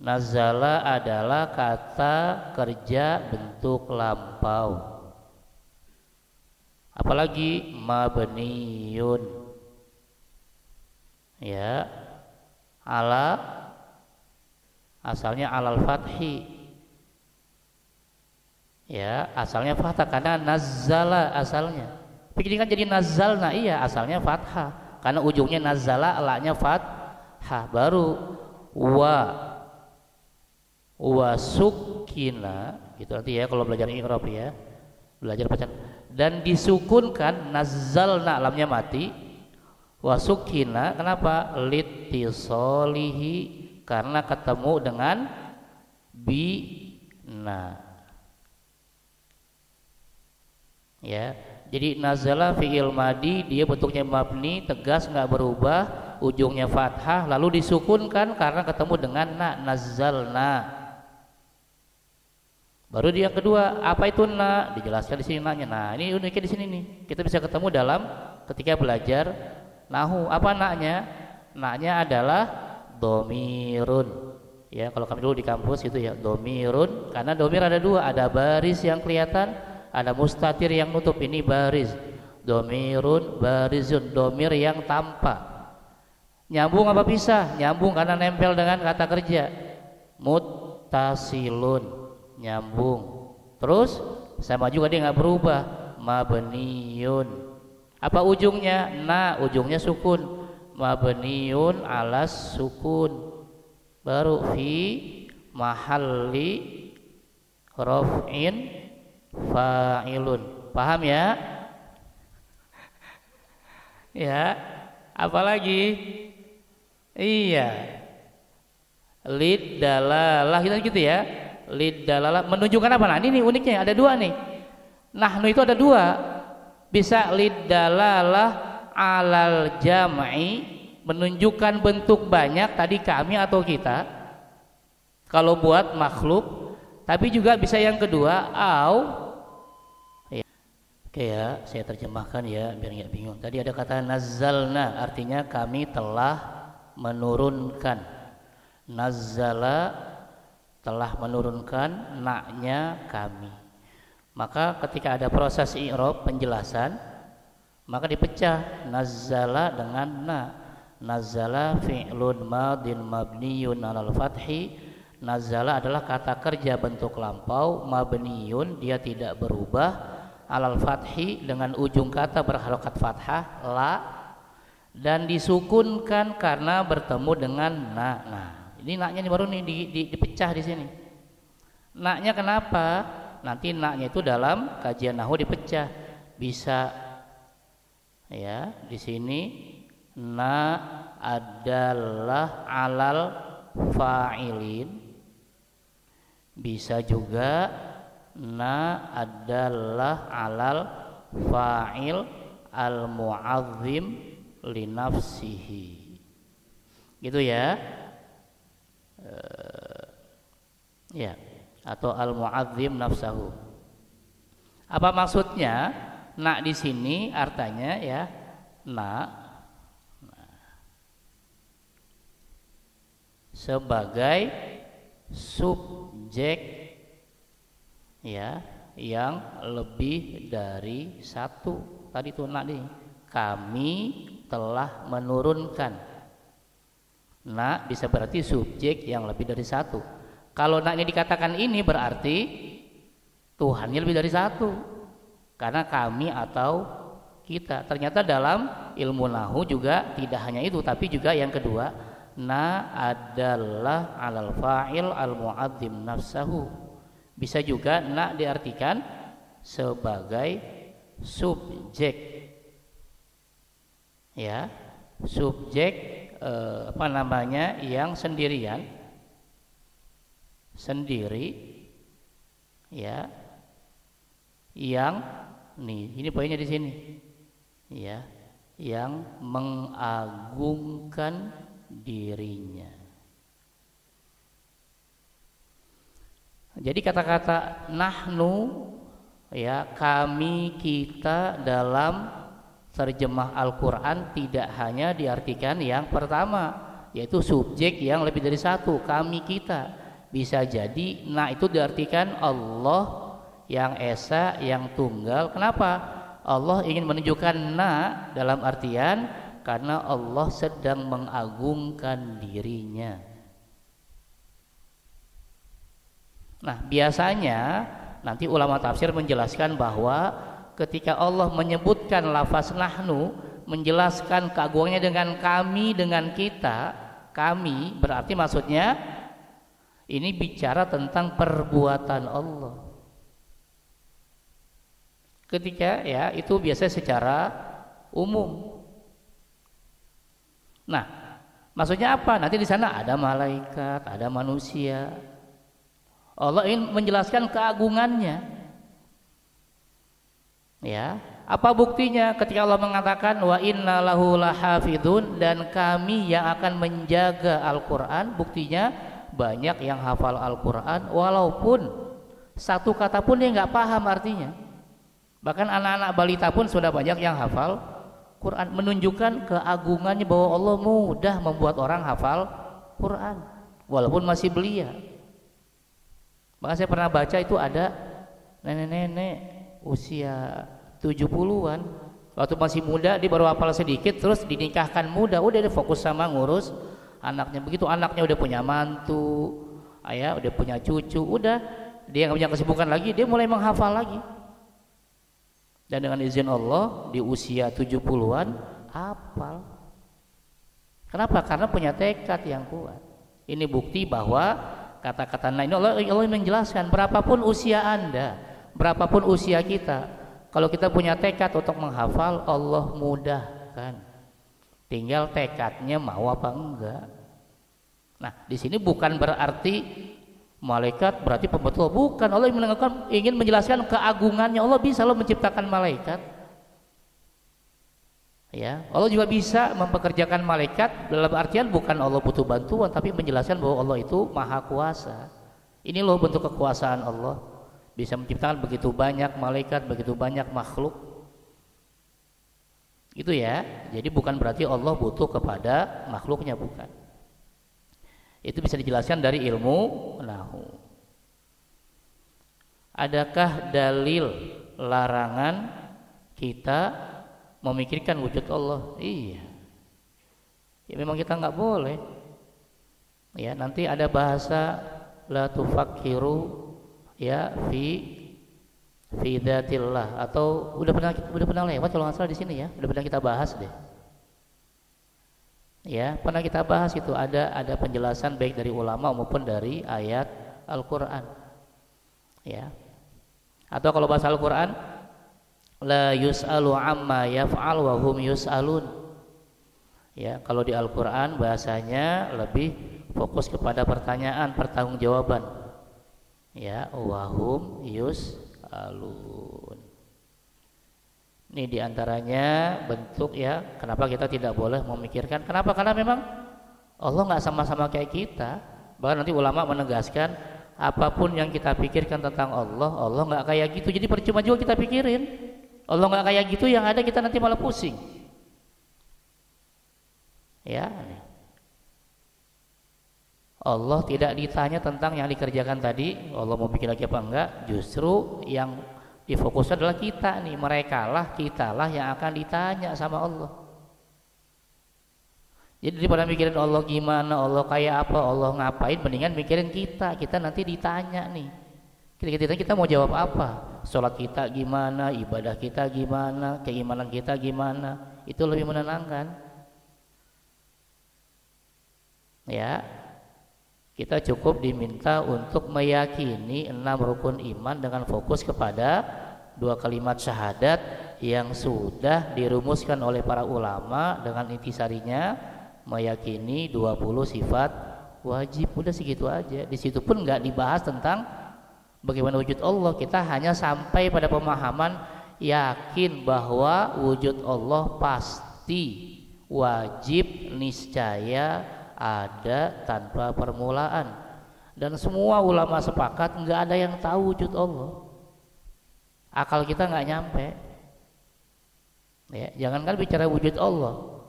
Speaker 1: Nazzala adalah kata kerja bentuk lampau. Apalagi mabniyun. Ya, ala asalnya alal fathi. Ya, asalnya fathah karena nazzala asalnya. Pikirkan jadi nazzalna, iya asalnya fathah karena ujungnya nazzala, alanya fathah. Baru wa sukina gitu nanti ya kalau belajar i'rab ya. Belajar bacaan dan disukunkan nazzalna, lamnya mati. Wa sukina kenapa? Litisolihi, karena ketemu dengan bina. Ya, jadi nazala fi'il madi, dia bentuknya mabni, tegas nggak berubah, ujungnya fathah, lalu disukunkan karena ketemu dengan na, nazzalna. Baru dia yang kedua, apa itu na? Dijelaskan di sini na-nya. Nah, ini uniknya di sini nih. Kita bisa ketemu dalam ketika belajar nahu. Apa na-nya? Na-nya adalah domirun. Ya, kalau kami dulu di kampus itu ya domirun, karena domir ada dua, ada baris yang kelihatan, ada mustatir yang nutup. Ini baris. Domirun barizun, domir yang tampak. Nyambung apa pisah? Nyambung karena nempel dengan kata kerja. Muttasilun, nyambung. Terus sama juga dia nggak berubah. Mabniyun. Apa ujungnya? Na, ujungnya sukun. Mabniyun alas sukun. Baru fi mahalli raf'in fa'ilun. Paham ya? Ya. Apalagi? Iya. Lid dalalah gitu ya. Lid dalalah menunjukkan apa? Nah, ini uniknya ada dua nih. Nahnu itu ada dua. Bisa lid dalalah alal jam'i, menunjukkan bentuk banyak, tadi kami atau kita kalau buat makhluk, tapi juga bisa yang kedua au ya. Oke ya, saya terjemahkan ya biar nggak bingung. Tadi ada kata nazzalna, artinya kami telah menurunkan. Nazzala telah menurunkan, naknya kami. Maka ketika ada proses i'rab penjelasan, maka dipecah nazzala dengan na. Nazzala fi'lun madin mabniyun alal fathi. Nazzala adalah kata kerja bentuk lampau, mabniyun dia tidak berubah, alal fathi dengan ujung kata berharokat fathah la, dan disukunkan karena bertemu dengan na. Nah, ini naknya baru nih dipecah di sini. Naknya kenapa? Nanti naknya itu dalam kajian nahwu dipecah. Bisa ya, di sini na adalah alal fa'ilin, bisa juga na adalah alal fa'il al mu'azzim li nafsihi, gitu ya. Ya, atau al-mu'azzim nafsahu. Apa maksudnya? Nak di sini artinya ya, nak sebagai subjek ya yang lebih dari satu. Tadi itu nak nih, kami telah menurunkan. Nak bisa berarti subjek yang lebih dari satu. Kalau nak ini dikatakan ini berarti Tuhannya lebih dari satu. Karena kami atau kita. Ternyata dalam ilmu nahu juga tidak hanya itu, tapi juga yang kedua, na adalah alal fa'il al-mu'azzim nafsahu. Bisa juga na diartikan sebagai subjek. Ya, subjek yang sendirian, sendiri, ya, yang nih ini poinnya di sini, ya, yang mengagungkan dirinya. Jadi kata-kata nahnu, ya, kami, kita dalam terjemah Al-Quran tidak hanya diartikan yang pertama, yaitu subjek yang lebih dari satu, kami, kita. Bisa jadi nah itu diartikan Allah yang esa, yang tunggal. Kenapa? Allah ingin menunjukkan na dalam artian karena Allah sedang mengagungkan dirinya. Nah, biasanya nanti ulama tafsir menjelaskan bahwa ketika Allah menyebutkan lafaz nahnu, menjelaskan keagungannya dengan kami, dengan kita, kami berarti maksudnya ini bicara tentang perbuatan Allah. Ketika ya itu biasa secara umum. Nah, maksudnya apa? Nanti di sana ada malaikat, ada manusia. Allah ingin menjelaskan keagungannya. Ya, apa buktinya ketika Allah mengatakan wa inna lahu lahafidun, dan kami yang akan menjaga Al-Qur'an? Buktinya banyak yang hafal Al-Qur'an walaupun satu kata pun dia nggak paham artinya. Bahkan anak-anak balita pun sudah banyak yang hafal Quran, menunjukkan keagungannya bahwa Allah mudah membuat orang hafal Quran walaupun masih belia. Maka saya pernah baca itu ada nenek-nenek usia 70-an, waktu masih muda dia baru hafal sedikit, terus dinikahkan muda, udah dia fokus sama ngurus anaknya. Begitu anaknya udah punya mantu, ayah udah punya cucu, udah dia nggak punya kesibukan lagi, dia mulai menghafal lagi. Dan dengan izin Allah di usia 70-an hafal. Kenapa? Karena punya tekad yang kuat. Ini bukti bahwa kata-kata nah ini Allah menjelaskan berapapun usia Anda, berapapun usia kita, kalau kita punya tekad untuk menghafal, Allah mudahkan. Tinggal tekadnya mau apa enggak. Nah, di sini bukan berarti malaikat berarti pembetul, bukan. Allah ingin menjelaskan keagungannya. Allah bisa loh menciptakan malaikat. Ya, Allah juga bisa mempekerjakan malaikat, dalam artian bukan Allah butuh bantuan, tapi menjelaskan bahwa Allah itu maha kuasa. Ini loh bentuk kekuasaan Allah, bisa menciptakan begitu banyak malaikat, begitu banyak makhluk. Itu ya. Jadi bukan berarti Allah butuh kepada makhluknya, bukan. Itu bisa dijelaskan dari ilmu nahu. Adakah dalil larangan kita memikirkan wujud Allah? Iya. Ya memang kita nggak boleh. Ya, nanti ada bahasa la tufakkiru ya fi dzatillah, atau udah pernah lewat kalau nggak salah di sini ya. Udah pernah kita bahas deh. Ya, pernah kita bahas itu, ada penjelasan baik dari ulama maupun dari ayat Al-Qur'an. Ya. Atau kalau bahasa Al-Qur'an la yus'alu amma yaf'al wa hum yus'alun. Ya, kalau di Al-Qur'an bahasanya lebih fokus kepada pertanyaan, pertanggungjawaban. Ya, wa hum yus'alun. Ini diantaranya bentuk ya kenapa kita tidak boleh memikirkan. Kenapa? Karena memang Allah nggak sama-sama kayak kita. Bahkan nanti ulama menegaskan apapun yang kita pikirkan tentang Allah, Allah nggak kayak gitu. Jadi percuma juga kita pikirin. Allah nggak kayak gitu, yang ada kita nanti malah pusing. Ya, Allah tidak ditanya tentang yang dikerjakan tadi, Allah mau bikin lagi apa enggak. Justru yang difokuskan adalah kita nih, mereka lah, kita lah yang akan ditanya sama Allah. Jadi daripada mikirin Allah gimana, Allah kayak apa, Allah ngapain, mendingan mikirin kita nanti ditanya nih. Kita mau jawab apa? Sholat kita gimana, ibadah kita gimana, keimanan kita gimana? Itu lebih menenangkan. Ya, kita cukup diminta untuk meyakini 6 rukun iman dengan fokus kepada 2 kalimat syahadat yang sudah dirumuskan oleh para ulama dengan intisarinya meyakini 20 sifat wajib. Udah segitu aja. Di situ pun nggak dibahas tentang bagaimana wujud Allah. Kita hanya sampai pada pemahaman yakin bahwa wujud Allah pasti, wajib, niscaya ada tanpa permulaan. Dan semua ulama sepakat nggak ada yang tahu wujud Allah. Akal kita nggak nyampe. Ya, jangankan bicara wujud Allah,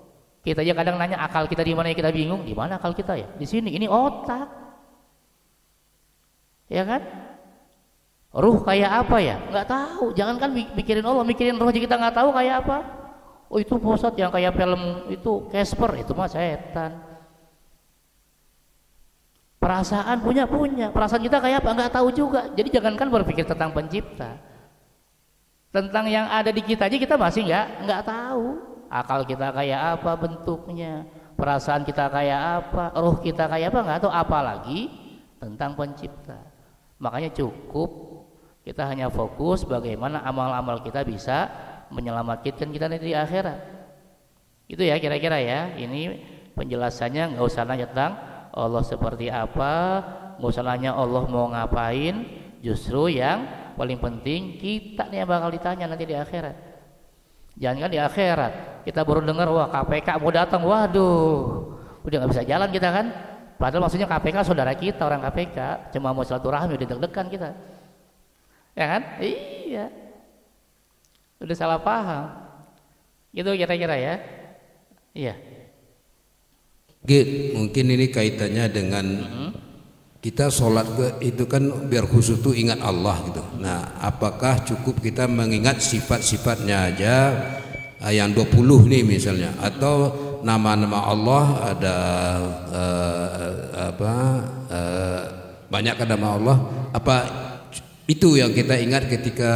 Speaker 1: kita aja kadang nanya akal kita di mana, ya kita bingung. Di mana akal kita ya? Di sini. Ini otak. Ya kan? Ruh kayak apa ya? Nggak tahu. Jangankan mikirin Allah, mikirin ruh aja kita nggak tahu kayak apa. Oh itu Ustaz yang kayak film itu Casper, itu mah setan. Perasaan punya, perasaan kita kayak apa nggak tahu juga. Jadi jangankan berpikir tentang pencipta, tentang yang ada di kita aja kita masih nggak tahu. Akal kita kayak apa bentuknya, perasaan kita kayak apa, ruh kita kayak apa nggak tahu, apalagi tentang pencipta. Makanya cukup kita hanya fokus bagaimana amal-amal kita bisa menyelamatkan kita nanti di akhirat. Itu ya kira-kira ya. Ini penjelasannya, nggak usah nanya tentang Allah seperti apa, nggak usah nanya Allah mau ngapain. Justru yang paling penting kita nih yang bakal ditanya nanti di akhirat. Jangan kan di akhirat kita baru dengar wah KPK mau datang, waduh udah nggak bisa jalan kita kan. Padahal maksudnya KPK saudara kita, orang KPK cuma mau silaturahmi, udah deg-degan kita, ya kan? Iya, udah salah paham. Gitu kira-kira ya. Iya.
Speaker 2: Mungkin ini kaitannya dengan kita sholat itu kan biar khusus tuh ingat Allah gitu. Nah, apakah cukup kita mengingat sifat-sifatnya aja yang 20 nih misalnya, atau nama-nama Allah ada banyak nama Allah, apa itu yang kita ingat ketika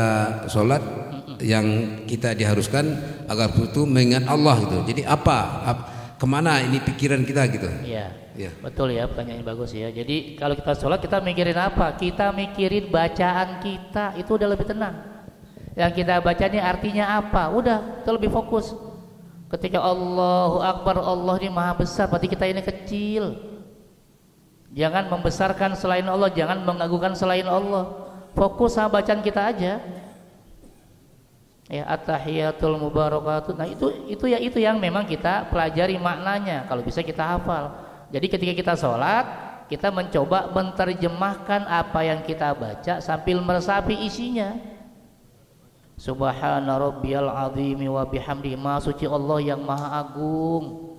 Speaker 2: sholat yang kita diharuskan agar itu mengingat Allah gitu. Jadi kemana ini pikiran kita gitu?
Speaker 1: Iya, ya. Betul ya, pertanyaan bagus ya. Jadi kalau kita sholat kita mikirin apa? Kita mikirin bacaan kita, itu udah lebih tenang. Yang kita baca ini artinya apa? Udah, itu lebih fokus. Ketika Allahu Akbar, Allah ini maha besar, berarti kita ini kecil. Jangan membesarkan selain Allah, jangan mengagungkan selain Allah. Fokus sama bacaan kita aja. Ya, at-tahiyatul mubarakatuh. Nah, itu yang memang kita pelajari maknanya, kalau bisa kita hafal. Jadi ketika kita sholat, kita mencoba menerjemahkan apa yang kita baca sambil meresapi isinya. Subhana rabbiyal azimi wa bihamdihi, maha suci Allah yang maha agung,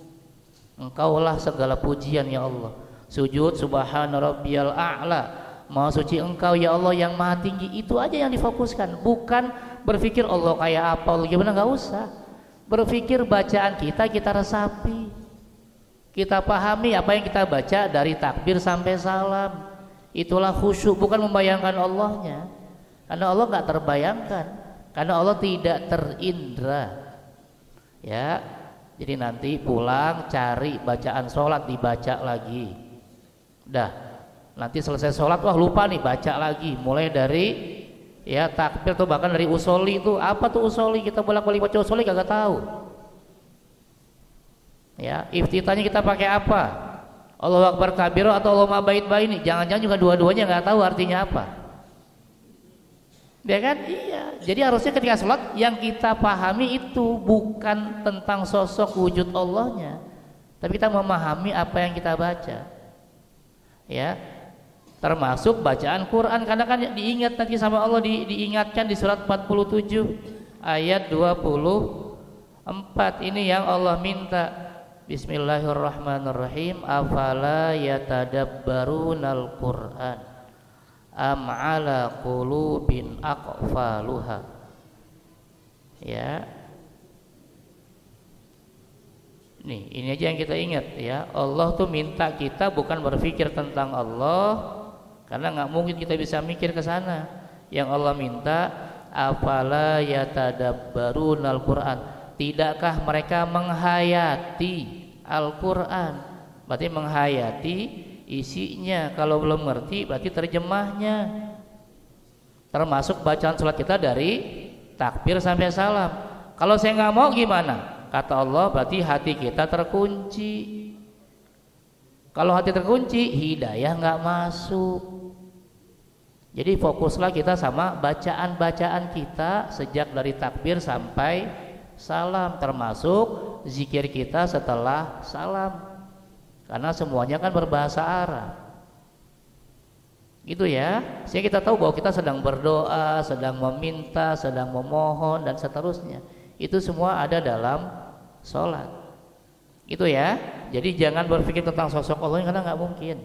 Speaker 1: Engkaulah segala pujian ya Allah. Sujud subhana rabbiyal a'la, maha suci Engkau ya Allah yang maha tinggi. Itu aja yang difokuskan, bukan berpikir Allah kayak apa, Allah gimana, nggak usah. Berpikir bacaan kita resapi, kita pahami apa yang kita baca dari takbir sampai salam. Itulah khusyuk, bukan membayangkan Allahnya, karena Allah nggak terbayangkan, karena Allah tidak terindra. Ya, jadi nanti pulang cari bacaan sholat, dibaca lagi. Dah, nanti selesai sholat, wah lupa nih, baca lagi, mulai dari ya takbir tuh, bahkan dari usoli itu apa tuh usoli, kita bolak-balik baca usoli kagak tahu. Ya, iftitahnya kita pakai apa? Allahu Akbar kabiro atau Allahumma bait baini? Jangan-jangan juga dua-duanya nggak tahu artinya apa. Ya kan? Iya. Jadi harusnya ketika sholat yang kita pahami itu bukan tentang sosok wujud Allahnya, tapi kita memahami apa yang kita baca. Ya. termasuk bacaan Quran, karena kan diingat nanti sama Allah, diingatkan di surat 47 ayat 24. Ini yang Allah minta. Bismillahirrahmanirrahim. Afala yatadabbarunal Qur'an am ala qulubin aqfaluha. Ya. Nih, ini aja yang kita ingat ya. Allah tuh minta kita bukan berpikir tentang Allah, karena nggak mungkin kita bisa mikir ke sana. Yang Allah minta, afala yatadabbarunal Qur'an. Tidakkah mereka menghayati Al-Qur'an? Berarti menghayati isinya. Kalau belum ngerti berarti terjemahnya. Termasuk bacaan salat kita dari takbir sampai salam. Kalau saya nggak mau gimana? Kata Allah, berarti hati kita terkunci. Kalau hati terkunci, hidayah nggak masuk. Jadi fokuslah kita sama bacaan-bacaan kita sejak dari takbir sampai salam, termasuk zikir kita setelah salam, karena semuanya kan berbahasa Arab. Gitu ya. Sehingga kita tahu bahwa kita sedang berdoa, sedang meminta, sedang memohon dan seterusnya. Itu semua ada dalam sholat. Itu ya. Jadi jangan berpikir tentang sosok Allah karena nggak mungkin.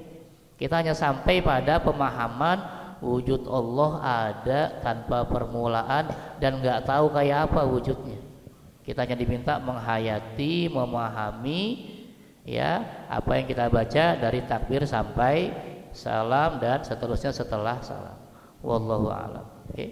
Speaker 1: Kita hanya sampai pada pemahaman wujud Allah ada tanpa permulaan dan nggak tahu kayak apa wujudnya. Kita hanya diminta menghayati, memahami ya apa yang kita baca dari takbir sampai salam dan seterusnya setelah salam. Wallahu a'lam. Oke.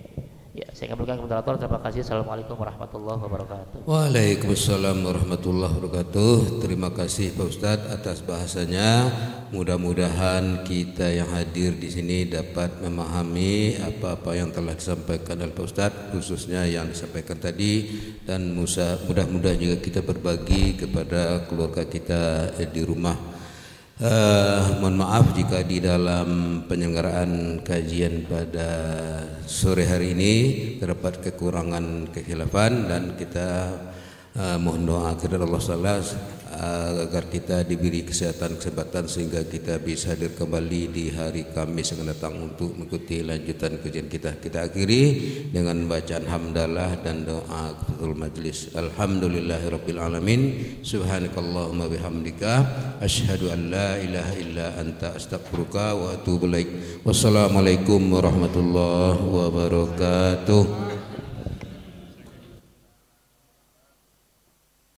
Speaker 1: Ya, saya kembalikan ke moderator. Terima kasih. Assalamualaikum warahmatullahi wabarakatuh.
Speaker 2: Waalaikumsalam warahmatullahi wabarakatuh. Terima kasih Pak Ustadz atas bahasanya. Mudah-mudahan kita yang hadir di sini dapat memahami apa-apa yang telah disampaikan oleh Pak Ustadz, khususnya yang disampaikan tadi, dan mudah-mudahan juga kita berbagi kepada keluarga kita di rumah. Mohon maaf jika di dalam penyelenggaraan kajian pada sore hari ini terdapat kekurangan kekhilafan, dan kita mohon doa kepada Allah Taala agar kita diberi kesehatan sehingga kita bisa hadir kembali di hari Kamis yang datang untuk mengikuti lanjutan kajian kita. Kita akhiri dengan bacaan hamdalah dan doa ketul majlis. Alhamdulillahirabbil alamin. Subhanakallahumma bihamdika asyhadu an la ilaha illa anta astaghfiruka wa atubu ilaik. Wassalamualaikum warahmatullahi wabarakatuh.